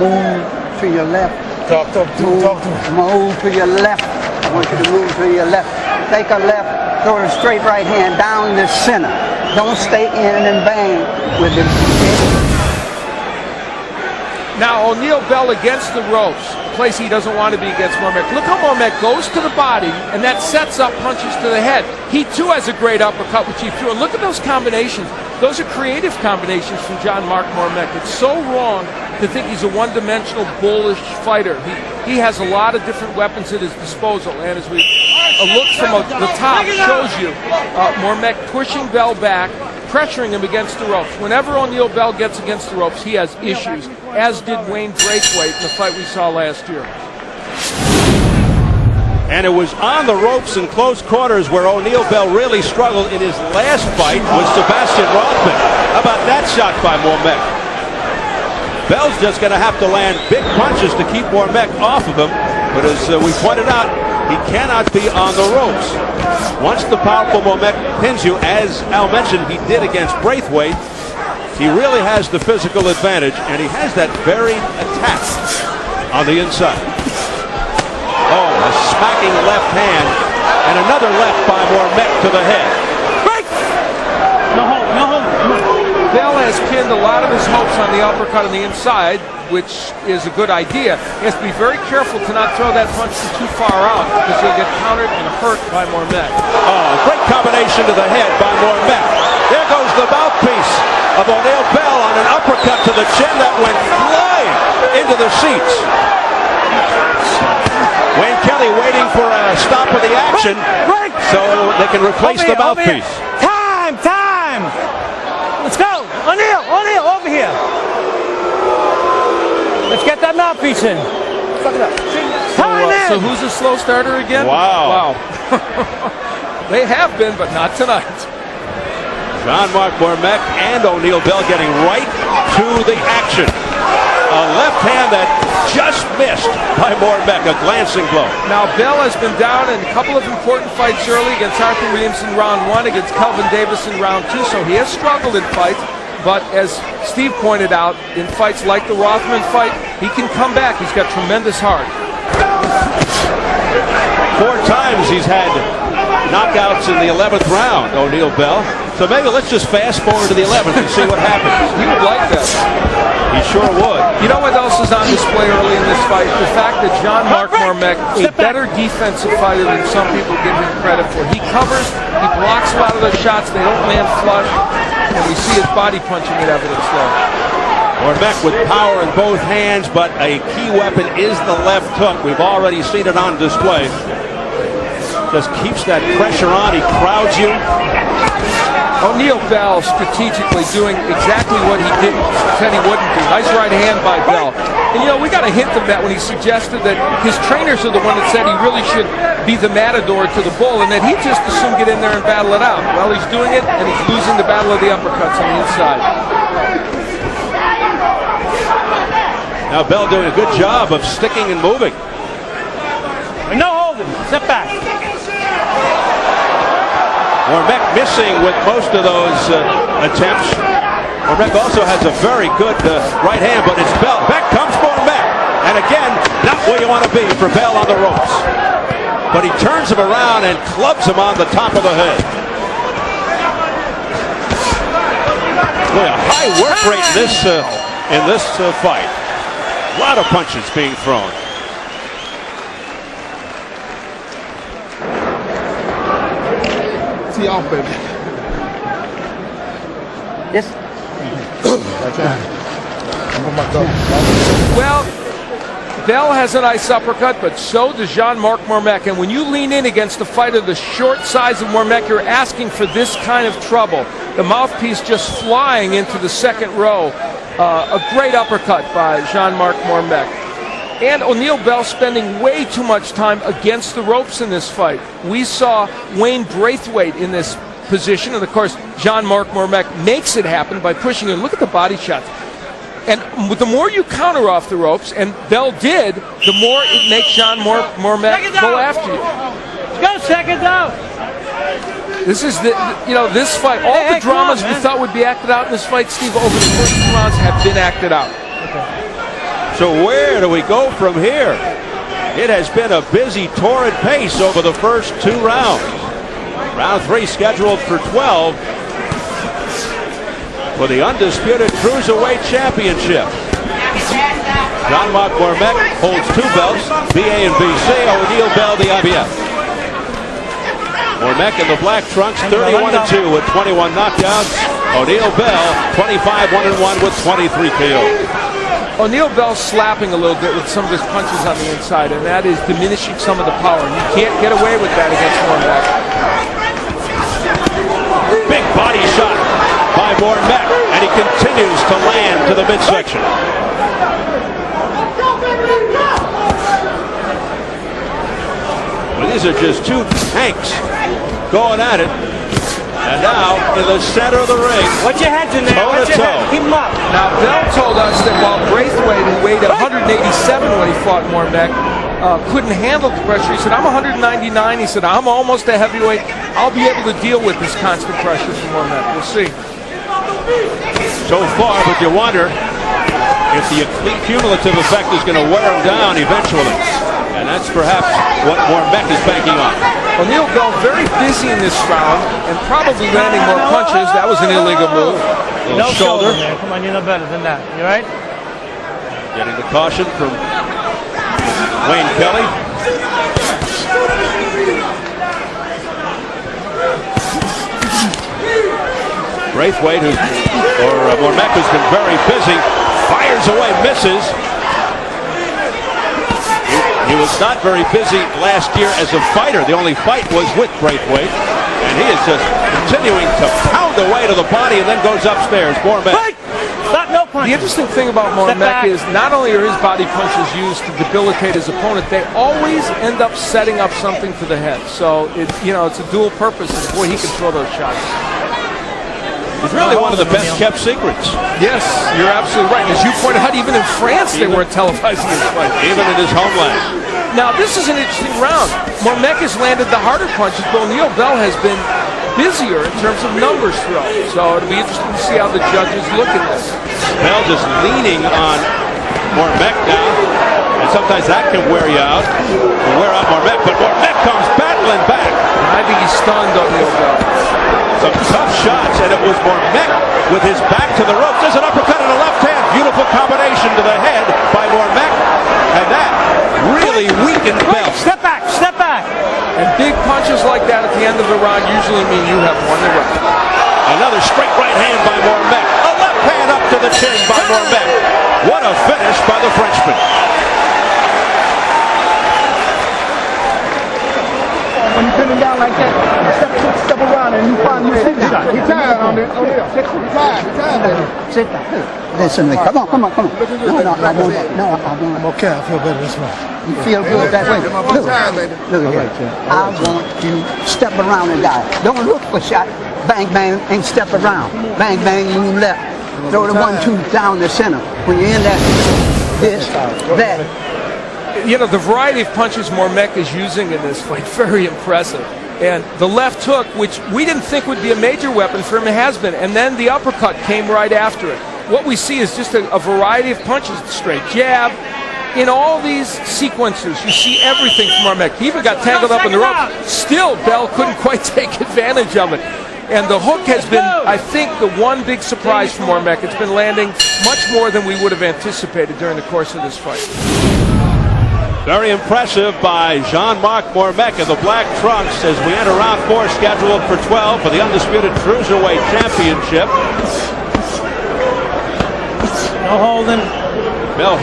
move to your left. Talk to him. Move to your left. I want you to move to your left. Take a left, throw the straight right hand down the center. Don't stay in and bang with it. Now O'Neal Bell against the ropes, a place he doesn't want to be against Mormeck. Look how Mormeck goes to the body, and that sets up punches to the head. He too has a great uppercut which he threw. And look at those combinations. Those are creative combinations from John Mark Mormeck. It's so wrong to think he's a one-dimensional, bullish fighter. He has a lot of different weapons at his disposal, and as a look from the top shows you Mormeck pushing Bell back, pressuring him against the ropes. Whenever O'Neal Bell gets against the ropes, he has issues, as did Wayne Braithwaite in the fight we saw last year. And it was on the ropes in close quarters where O'Neal Bell really struggled in his last fight with Sebastian Rothman. How about that shot by Mormeck? Bell's just going to have to land big punches to keep Mormeck off of him. But as we pointed out, he cannot be on the ropes. Once the powerful Mormeck pins you, as Al mentioned, he did against Braithwaite, he really has the physical advantage, and he has that very attack on the inside. Oh, a smacking left hand, and another left by Mormeck to the head. Break! No hold. Bell has pinned a lot of his hopes on the uppercut on the inside, which is a good idea. He has to be very careful to not throw that punch too far out, because he'll get countered and hurt by Mormeck. Oh, great combination to the head by Mormeck. There goes the mouthpiece of O'Neal Bell on an uppercut to the chin that went flying into the seats. Wayne Kelly waiting for a stop of the action so they can replace the mouthpiece. Time! Let's go! O'Neal, over here! Let's get that mouthpiece in. So who's a slow starter again? Wow. They have been, but not tonight. John Mark Mormeck and O'Neal Bell getting right to the action. A left hand that just missed by Mormeck, a glancing blow. Now Bell has been down in a couple of important fights early against Arthur Williams in round 1, against Kelvin Davis in round 2, so he has struggled in fights. But as Steve pointed out, in fights like the Rothman fight, he can come back. He's got tremendous heart. 4 times he's had knockouts in the 11th round, O'Neal Bell. So maybe let's just fast forward to the 11th and see what happens. He would like that. He sure would. You know what else is on display early in this fight? The fact that John Mark Mormeck, a better defensive fighter than some people give him credit for. He covers, he blocks a lot of those shots, they don't land flush, and we see his body punching at evidence there. Mormeck with power in both hands, but a key weapon is the left hook. We've already seen it on display. Just keeps that pressure on, he crowds you. O'Neal Bell strategically doing exactly what he said he wouldn't do. Nice right hand by Bell. And you know, we got a hint of that when he suggested that his trainers are the one that said he really should be the matador to the bull, and that he just assumed get in there and battle it out. Well, he's doing it, and he's losing the battle of the uppercuts on the inside. Now Bell doing a good job of sticking and moving. No holding. Step back. Mormeck missing with most of those attempts. Mormeck also has a very good right hand, but it's Bell. Back comes Mormeck. And again, not where you want to be for Bell on the ropes. But he turns him around and clubs him on the top of the head. Boy, a high work rate in this fight. A lot of punches being thrown. Tee off, baby. Yes. Well, Bell has a nice uppercut, but so does Jean Marc Mormeck. And when you lean in against a fighter the short size of Mormeck, you're asking for this kind of trouble. The mouthpiece just flying into the second row. A great uppercut by Jean Marc Mormeck. And O'Neal Bell spending way too much time against the ropes in this fight. We saw Wayne Braithwaite in this position, and of course, Jean Marc Mormeck makes it happen by pushing him. Look at the body shots. And the more you counter off the ropes, and Bell did, the more it makes Jean Marc Mormeck go after you. Go seconds out. This is this fight. All the dramas we thought would be acted out in this fight, Steve, over the first 2 rounds have been acted out. So where do we go from here? It has been a busy, torrid pace over the first 2 rounds. Round 3 scheduled for 12 for the undisputed Cruiserweight Championship. Jean-Marc Mormeck holds 2 belts, BA and BC. O'Neal Bell, the IBF. Mormeck in the black trunks, 31-2 with 21 knockouts. O'Neal Bell, 25-1-1 with 23 KOs. O'Neal Bell's slapping a little bit with some of his punches on the inside, and that is diminishing some of the power. And you can't get away with that against Mormeck. Big body shot by Mormeck, and he continues to land to the midsection. Well, these are just 2 tanks going at it. And now in the center of the ring, Watch your heads in there. Watch your head. Keep them up. Now, Bell told us that while Braithwaite, who weighed 187 when he fought Mormeck, couldn't handle the pressure. He said, I'm 199. He said, I'm almost a heavyweight. I'll be able to deal with this constant pressure from Mormeck. We'll see. So far, but you wonder if the cumulative effect is going to wear him down eventually. And that's perhaps what Mormeck is banking on. O'Neal Bell very busy in this round and probably landing more punches. That was an illegal move. No shoulder. Man. Come on, you know better than that. You right? Getting the caution from Wayne Kelly. Braithwaite, Mormeck, has been very busy, fires away, misses. He was not very busy last year as a fighter. The only fight was with Braithwaite, and he is just continuing to pound away to the body and then goes upstairs. Mormeck. Stop, no punch. The interesting thing about Mormeck is not only are his body punches used to debilitate his opponent, they always end up setting up something for the head. So it's a dual purpose. Boy, he can throw those shots. It's really one of the best kept secrets. Yes, you're absolutely right. As you pointed out, even in France, they weren't televising his fight. Even in his homeland. Now, this is an interesting round. Mormeck has landed the harder punches, but O'Neal Bell has been busier in terms of numbers thrown. So it'll be interesting to see how the judges look at this. Bell just leaning on Mormeck now, and sometimes that can wear you out. Wear out Mormeck, but Mormeck comes battling back. I think he's stunned O'Neal Bell. Some tough shots, and it was Mormeck with his back to the ropes. There's an uppercut and a left hand. Beautiful combination to the head by Mormeck, and that really weakened Bell. Step back, step back. And big punches like that at the end of the round usually mean you have won the round. Another straight right hand by Mormeck. A left hand up to the chin by Mormeck. What a finish by the Frenchman. When you pin him down like that, step around and you find your sit down. He's tired on it. He's tired. Sit down. Listen to me. Come on. No, I'm okay. I feel better this way. You feel good that way? Look here. I want you to step around and die. Don't look for shot. Bang, bang, and step around. Bang, bang, move left. Throw the 1-2 down the center. When you're in that, this, that. The variety of punches Mormeck is using in this fight, very impressive. And the left hook, which we didn't think would be a major weapon for him, it has been. And then the uppercut came right after it. What we see is just a variety of punches, straight jab. In all these sequences, you see everything from Mormeck. He even got tangled up in the rope. Still, Bell couldn't quite take advantage of it. And the hook has been, I think, the one big surprise for Mormeck. It's been landing much more than we would have anticipated during the course of this fight. Very impressive by Jean-Marc Mormeck in the black trunks as we enter round 4, scheduled for 12 for the undisputed Cruiserweight Championship. No holding. Bell